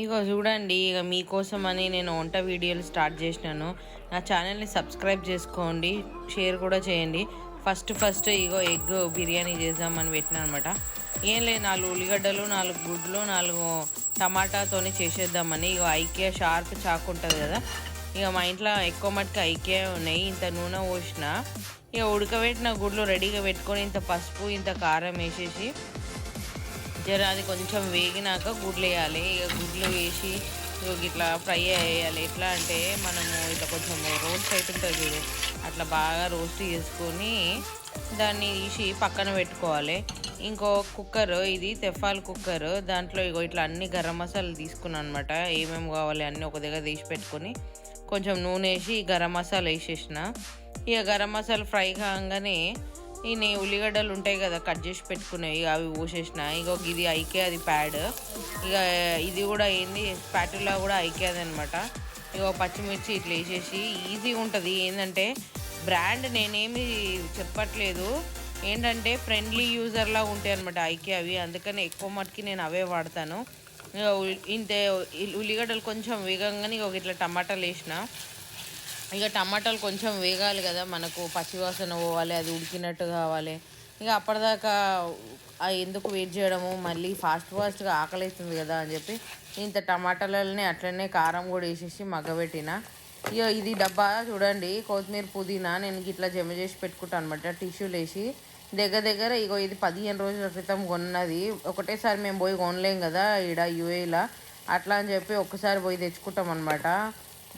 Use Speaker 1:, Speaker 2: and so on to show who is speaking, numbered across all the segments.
Speaker 1: ఇగో చూడండి, ఇక మీకోసమని నేను వంట వీడియోలు స్టార్ట్ చేసినాను. నా ఛానల్ని సబ్స్క్రైబ్ చేసుకోండి, షేర్ కూడా చేయండి. ఫస్ట్ ఇగో ఎగ్ బిర్యానీ చేద్దామని పెట్టినా అనమాట. ఏం లేదు, 4 ఉల్లిగడ్డలు, 4 గుడ్లు, 4 టమాటాతోని చేసేద్దామని. ఇగో ఐకియా షార్ప్ చాకు ఉంటుంది కదా, ఇక మా ఇంట్లో ఎక్కువ మట్టుకు ఐకియా ఉన్నాయి. ఇంత నూనె పోసిన, ఇక ఉడకబెట్టిన గుడ్లు రెడీగా పెట్టుకొని ఇంత పసుపు ఇంత కారం వేసేసి అది కొంచెం వేగినాక గుడ్లు వేయాలి. ఇక గుడ్లు వేసి ఇట్లా ఫ్రై వేయాలి. ఎట్లా అంటే మనము ఇట్లా కొంచెం రోస్ట్ అవుతుంటుంది చూడు, అట్లా బాగా రోస్ట్ చేసుకొని దాన్ని తీసి పక్కన పెట్టుకోవాలి. ఇంకో కుక్కర్, ఇది తెఫాల్ కుక్కర్, దాంట్లో ఇట్లా అన్ని గరం మసాలాలు తీసుకున్నాను అనమాట. ఏమేమి కావాలి అన్నీ ఒక దగ్గర తీసి పెట్టుకొని కొంచెం నూనె వేసి గరం మసాలా వేసేసిన. ఇక గరం మసాలా ఫ్రై కాగానే ఈ ఉల్లిగడ్డలు ఉంటాయి కదా కట్ చేసి పెట్టుకునేవి, అవి పోసేసిన. ఇక ఇది ఐకే, అది ప్యాడ్. ఇక ఇది కూడా ఏంది, స్పాటులా కూడా ఐకేది అనమాట. ఇక పచ్చిమిర్చి ఇట్లా వేసేసి ఈజీగా ఉంటుంది. ఏంటంటే బ్రాండ్ నేనేమి చెప్పట్లేదు, ఏంటంటే ఫ్రెండ్లీ యూజర్లా ఉంటాయి అనమాట ఐకే అవి. అందుకని ఎక్కువ మటుకి నేను అవే వాడతాను. ఇక ఇంతే ఉల్లిగడ్డలు కొంచెం వేగంగానే ఇట్లా టమాటాలు వేసిన. ఇక టమాటాలు కొంచెం వేగాలి కదా, మనకు పచ్చివాసన పోవాలి, అది ఉడికినట్టు కావాలి. ఇక అప్పటిదాకా ఎందుకు వెయిట్ చేయడము, మళ్ళీ ఫాస్ట్గా ఆకలిస్తుంది కదా అని చెప్పి ఇంత టమాటాలని అట్లనే కారం కూడా వేసేసి మగ్గబెట్టిన. ఇక ఇది డబ్బా చూడండి, కొత్తిమీర పుదీనా నేను ఇట్లా జమ చేసి పెట్టుకుంటాను అనమాట, టిష్యూలు వేసి. దగ్గర ఇది 15 రోజుల క్రితం కొన్నది. ఒకటేసారి మేము పోయి కొనలేం కదా ఈడ యూఏలా, అట్లా అని చెప్పి ఒక్కసారి పోయి తెచ్చుకుంటాం అనమాట.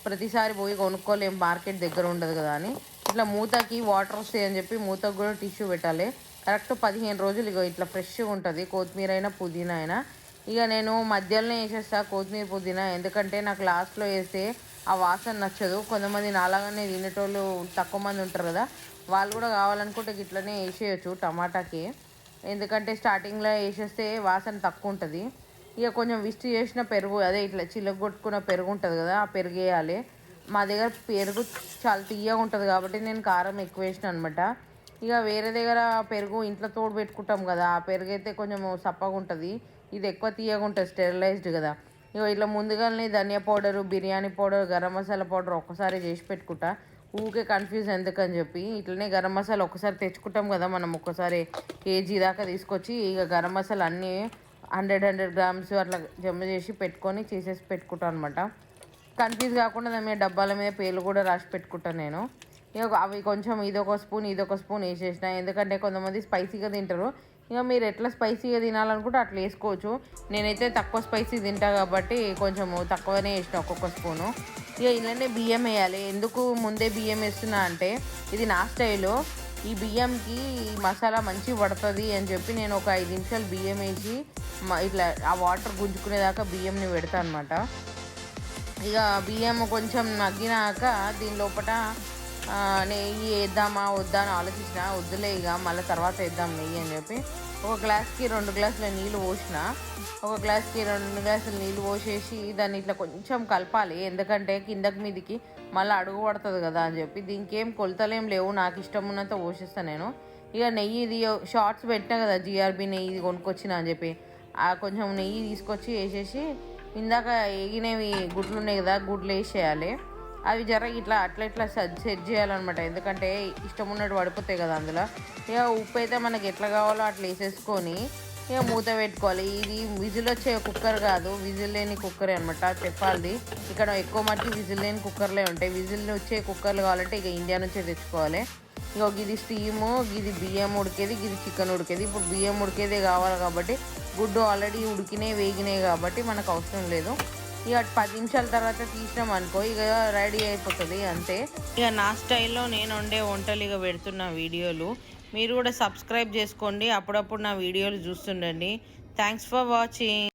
Speaker 1: ప్రతిసారి పోయి కొనుక్కోలేం, మార్కెట్ దగ్గర ఉండదు కదా అని. ఇట్లా మూతకి వాటర్ వస్తాయి అని చెప్పి మూతకు కూడా టిష్యూ పెట్టాలి. కరెక్ట్ 15 రోజులు ఇట్లా ఫ్రెష్గా ఉంటుంది, కొత్తిమీర అయినా పుదీనా అయినా. ఇక నేను మధ్యలోనే వేసేస్తా కొత్తిమీర పుదీనా, ఎందుకంటే నాకు లాస్ట్లో వేస్తే ఆ వాసన నచ్చదు. కొంతమంది నాలాగానే తినేటోళ్ళు తక్కువ మంది ఉంటారు కదా, వాళ్ళు కూడా కావాలనుకుంటే ఇట్లనే వేసేయచ్చు టమాటాకి. ఎందుకంటే స్టార్టింగ్లో వేసేస్తే వాసన తక్కువ ఉంటుంది. ఇక కొంచెం విస్ట్ చేసిన పెరుగు, అదే ఇట్లా చిల్లగొట్టుకున్న పెరుగు ఉంటుంది కదా, ఆ పెరుగు వేయాలి. మా దగ్గర పెరుగు చాలా తీయగా ఉంటుంది కాబట్టి నేను కారం ఎక్కువ వేసిన అనమాట. ఇక వేరే దగ్గర పెరుగు ఇంట్లో తోడు పెట్టుకుంటాం కదా, ఆ పెరుగు అయితే కొంచెం సప్పగా ఉంటుంది, ఇది ఎక్కువ తీయగా ఉంటుంది, స్టెరిలైజ్డ్ కదా. ఇక ఇట్లా ముందుగానే ధనియా powder, biryani powder, garam masala powder ఒక్కసారి చేసి పెట్టుకుంటా, ఊకే కన్ఫ్యూజ్ ఎందుకని చెప్పి. ఇట్లనే గరం మసాలా ఒక్కసారి తెచ్చుకుంటాం కదా మనం, ఒక్కసారి కేజీ దాకా తీసుకొచ్చి ఇక గరం మసాలా అన్నీ 100 గ్రామ్స్ అట్లా జమ చేసి పెట్టుకొని చేసేసి పెట్టుకుంటాను అనమాట. కన్ఫ్యూజ్ కాకుండా దాని మీద డబ్బాల మీద పేర్లు కూడా రాసి పెట్టుకుంటాను నేను. ఇక అవి కొంచెం ఇదొక స్పూన్ వేసేసిన, ఎందుకంటే కొంతమంది స్పైసీగా తింటారు. ఇక మీరు ఎట్లా స్పైసీగా తినాలనుకుంటే అట్లా వేసుకోవచ్చు. నేనైతే తక్కువ స్పైసీ తింటా కాబట్టి కొంచెం తక్కువనే వేసిన, ఒక్కొక్క స్పూను. ఇక ఇలానే బియ్యం వేయాలి. ఎందుకు ముందే బియ్యం వేస్తున్నా అంటే, ఇది నా స్టైలు. ఈ బియ్యంకి మసాలా మంచిగా పడుతుంది అని చెప్పి నేను ఒక 5 నిమిషాలు బియ్యం వేసి ఇట్లా ఆ వాటర్ గుంజుకునేదాకా బియ్యంని పెడతా అనమాట. ఇక బియ్యం కొంచెం మగ్గినాక దీని లోపల నెయ్యి వేద్దామా వద్దా అని ఆలోచించిన, వద్దులే ఇక మళ్ళీ తర్వాత వేద్దాం నెయ్యి అని చెప్పి ఒక గ్లాస్కి 2 గ్లాసుల నీళ్ళు పోసిన. ఒక గ్లాస్కి 2 గ్లాసులు నీళ్ళు పోసేసి దాన్ని ఇట్లా కొంచెం కలపాలి, ఎందుకంటే కిందకి మీదికి మళ్ళీ అడుగు పడుతుంది కదా అని చెప్పి. దీనికి ఏం కొలతలేం లేవు, నాకు ఇష్టం ఉన్నంత పోషిస్తాను నేను. ఇక నెయ్యి ఇది షార్ట్స్ పెట్టినా కదా, జిఆర్బి నెయ్యి కొనుక్కొచ్చిన అని చెప్పి, కొంచెం నెయ్యి తీసుకొచ్చి వేసేసి ఇందాక వేగినవి గుడ్లు ఉన్నాయి కదా, గుడ్లు వేసేయాలి. అవి జర ఇట్లా అట్లా సెట్ చేయాలన్నమాట, ఎందుకంటే ఇష్టం ఉన్నట్టు పడిపోతాయి కదా అందులో. ఇక ఉప్పు అయితే మనకి ఎట్లా కావాలో అట్లా వేసేసుకొని ఇక మూత పెట్టుకోవాలి. ఇది విజిల్ వచ్చే కుక్కర్ కాదు, విజిల్ లేని కుక్కరే అనమాట తెఫాల్ది. ఇక్కడ ఎక్కువ మట్టి విజిల్ లేని కుక్కర్లే ఉంటాయి. విజిల్ వచ్చే కుక్కర్లు కావాలంటే ఇక ఇండియా నుంచే తెచ్చుకోవాలి. ఇక ఇది స్టీము, ఇది బియ్యం ఉడికేది, ఇది చికెన్ ఉడికేది. ఇప్పుడు బియ్యం ఉడికేదే కావాలి కాబట్టి, గుడ్డు ఆల్రెడీ ఉడికినాయి వేగినాయి కాబట్టి మనకు అవసరం లేదు. ఇక 10 నిమిషాల తర్వాత తీసినాం అనుకో, ఇక రెడీ అయిపోతుంది అంతే. ఇక నా స్టైల్లో నేను వండే వంటలు ఇక పెడుతున్న వీడియోలు మీరు కూడా సబ్స్క్రైబ్ చేసుకోండి, అప్పుడప్పుడు నా వీడియోలు చూస్తుండండి. Thanks for watching.